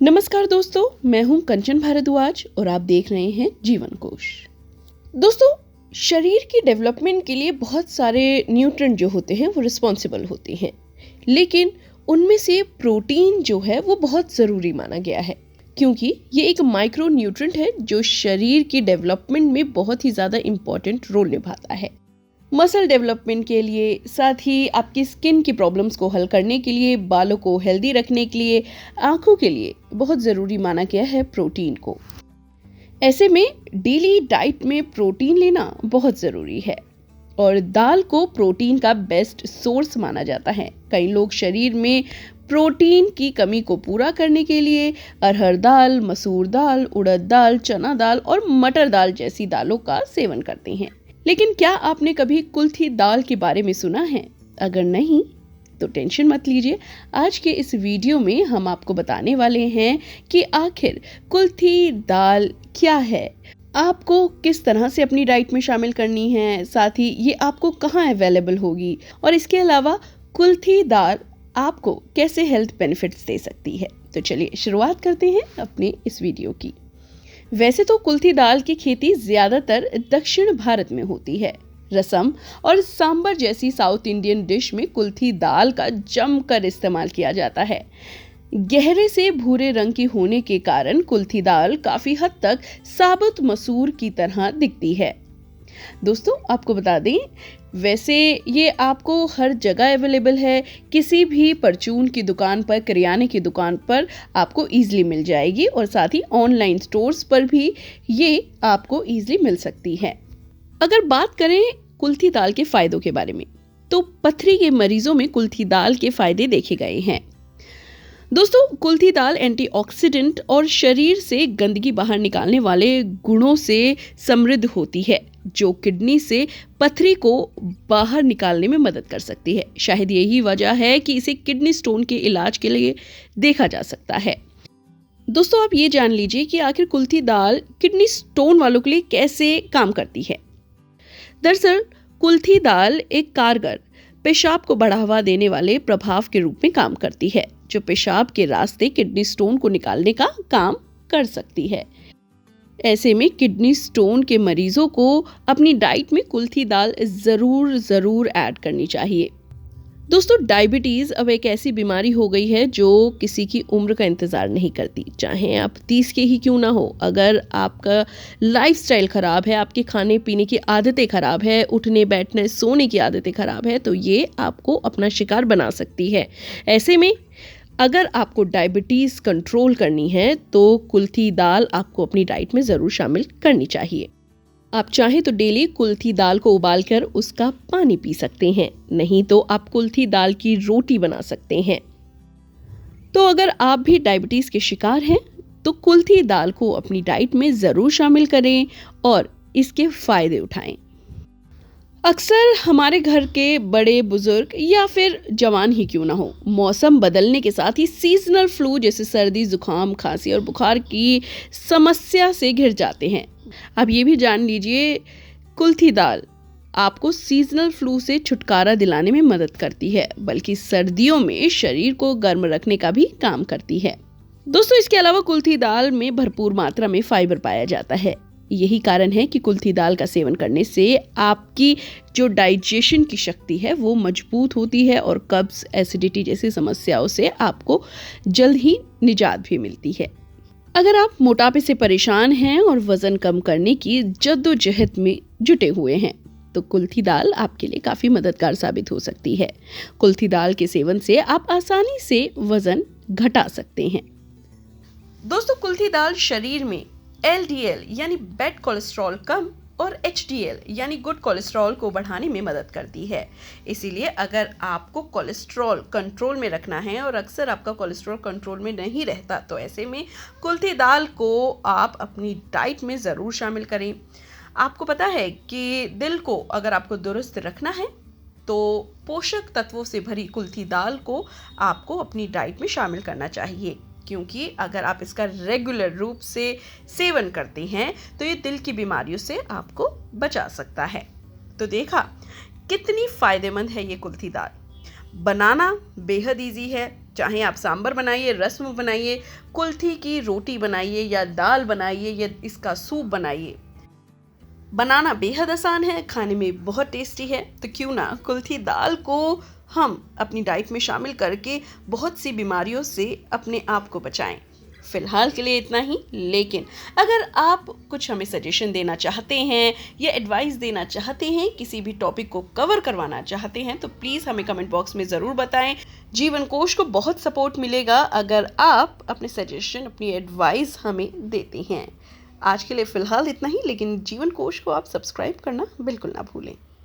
नमस्कार दोस्तों, मैं हूं कंचन भारद्वाज और आप देख रहे हैं जीवन कोश। दोस्तों, शरीर की डेवलपमेंट के लिए बहुत सारे न्यूट्रिएंट जो होते हैं वो रिस्पॉन्सिबल होते हैं, लेकिन उनमें से प्रोटीन जो है वो बहुत ज़रूरी माना गया है क्योंकि ये एक माइक्रो न्यूट्रिएंट है जो शरीर की डेवलपमेंट में बहुत ही ज़्यादा इम्पॉर्टेंट रोल निभाता है। मसल डेवलपमेंट के लिए, साथ ही आपकी स्किन की प्रॉब्लम्स को हल करने के लिए, बालों को हेल्दी रखने के लिए, आंखों के लिए बहुत ज़रूरी माना गया है प्रोटीन को। ऐसे में डेली डाइट में प्रोटीन लेना बहुत ज़रूरी है और दाल को प्रोटीन का बेस्ट सोर्स माना जाता है। कई लोग शरीर में प्रोटीन की कमी को पूरा करने के लिए अरहर दाल, मसूर दाल, उड़द दाल, चना दाल और मटर दाल जैसी दालों का सेवन करते हैं। लेकिन क्या आपने कभी कुल्थी दाल के बारे में सुना है? अगर नहीं तो टेंशन मत लीजिए। आज के इस वीडियो में हम आपको बताने वाले हैं कि आखिर कुल्थी दाल क्या है, आपको किस तरह से अपनी डाइट में शामिल करनी है, साथ ही ये आपको कहाँ अवेलेबल होगी और इसके अलावा कुल्थी दाल आपको कैसे हेल्थ बेनिफिट्स दे सकती है। तो चलिए शुरुआत करते हैं अपने इस वीडियो की। वैसे तो कुल्थी दाल की खेती ज्यादातर दक्षिण भारत में होती है। रसम और सांबर जैसी साउथ इंडियन डिश में कुल्थी दाल का जमकर इस्तेमाल किया जाता है। गहरे से भूरे रंग की होने के कारण कुल्थी दाल काफी हद तक साबुत मसूर की तरह दिखती है। दोस्तों, आपको बता दें, वैसे ये आपको हर जगह अवेलेबल है। किसी भी परचून की दुकान पर, किराने की दुकान पर आपको ईजिली मिल जाएगी और साथ ही ऑनलाइन स्टोर्स पर भी ये आपको ईजिली मिल सकती है। अगर बात करें कुल्थी दाल के फायदों के बारे में, तो पथरी के मरीजों में कुल्थी दाल के फायदे देखे गए हैं। दोस्तों, कुल्थी दाल एंटीऑक्सीडेंट और शरीर से गंदगी बाहर निकालने वाले गुणों से समृद्ध होती है, जो किडनी से पथरी को बाहर निकालने में मदद कर सकती है। शायद यही वजह है कि इसे किडनी स्टोन के इलाज के लिए देखा जा सकता है। दोस्तों, आप ये जान लीजिए कि आखिर कुल्थी दाल किडनी स्टोन वालों के लिए कैसे काम करती है। दरअसल कुल्थी दाल एक कारगर पेशाब को बढ़ावा देने वाले प्रभाव के रूप में काम करती है, जो पेशाब के रास्ते किडनी स्टोन को निकालने का काम कर सकती है। ऐसे में किडनी स्टोन के मरीजों को अपनी डाइट में कुल्थी दाल जरूर ऐड करनी चाहिए। दोस्तों, डायबिटीज अब एक ऐसी बीमारी हो गई है जो किसी की उम्र का इंतजार नहीं करती, चाहे आप 30 के ही क्यों ना हो। अगर आपका लाइफस्टाइल खराब है, आपके खाने पीने की आदतें खराब है, उठने बैठने सोने की आदतें खराब है, तो ये आपको अपना शिकार बना सकती है। ऐसे में अगर आपको डायबिटीज कंट्रोल करनी है तो कुल्थी दाल आपको अपनी डाइट में जरूर शामिल करनी चाहिए। आप चाहें तो डेली कुल्थी दाल को उबालकर उसका पानी पी सकते हैं, नहीं तो आप कुल्थी दाल की रोटी बना सकते हैं। तो अगर आप भी डायबिटीज के शिकार हैं तो कुल्थी दाल को अपनी डाइट में जरूर शामिल करें और इसके फायदे उठाएं। अक्सर हमारे घर के बड़े बुजुर्ग या फिर जवान ही क्यों ना हो, मौसम बदलने के साथ ही सीजनल फ्लू जैसे सर्दी, जुकाम, खांसी और बुखार की समस्या से घिर जाते हैं। आप ये भी जान लीजिए, कुल्थी दाल आपको सीजनल फ्लू से छुटकारा दिलाने में मदद करती है, बल्कि सर्दियों में शरीर को गर्म रखने का भी काम करती है। दोस्तों, इसके अलावा कुल्थी दाल में भरपूर मात्रा में फाइबर पाया जाता है। यही कारण है कि कुल्थी दाल का सेवन करने से आपकी जो डाइजेशन की शक्ति है वो मजबूत होती है और कब्ज, एसिडिटी जैसी समस्याओं से आपको जल्द ही निजात भी मिलती है। अगर आप मोटापे से परेशान हैं और वजन कम करने की जद्दोजहद में जुटे हुए हैं तो कुल्थी दाल आपके लिए काफी मददगार साबित हो सकती है। कुल्थी दाल के सेवन से आप आसानी से वजन घटा सकते हैं। दोस्तों, कुल्थी दाल शरीर में LDL यानी बैड कोलेस्ट्रॉल कम और HDL यानी गुड कोलेस्ट्रॉल को बढ़ाने में मदद करती है। इसीलिए अगर आपको कोलेस्ट्रॉल कंट्रोल में रखना है और अक्सर आपका कोलेस्ट्रॉल कंट्रोल में नहीं रहता, तो ऐसे में कुल्थी दाल को आप अपनी डाइट में ज़रूर शामिल करें। आपको पता है कि दिल को अगर आपको दुरुस्त रखना है तो पोषक तत्वों से भरी कुल्थी दाल को आपको अपनी डाइट में शामिल करना चाहिए, क्योंकि अगर आप इसका रेगुलर रूप से सेवन करते हैं तो ये दिल की बीमारियों से आपको बचा सकता है। तो देखा कितनी फायदेमंद है ये कुल्थी दाल। बनाना बेहद इजी है, चाहे आप सांभर बनाइए, रस्म बनाइए, कुल्थी की रोटी बनाइए या दाल बनाइए या इसका सूप बनाइए। बनाना बेहद आसान है, खाने में बहुत टेस्टी है। तो क्यों ना कुल्थी दाल को हम अपनी डाइट में शामिल करके बहुत सी बीमारियों से अपने आप को बचाएं। फ़िलहाल के लिए इतना ही, लेकिन अगर आप कुछ हमें सजेशन देना चाहते हैं या एडवाइस देना चाहते हैं, किसी भी टॉपिक को कवर करवाना चाहते हैं, तो प्लीज़ हमें कमेंट बॉक्स में ज़रूर बताएं। जीवन कोश को बहुत सपोर्ट मिलेगा अगर आप अपने सजेशन, अपनी एडवाइस हमें देते हैं। आज के लिए फ़िलहाल इतना ही, लेकिन जीवन कोश को आप सब्सक्राइब करना बिल्कुल ना भूलें।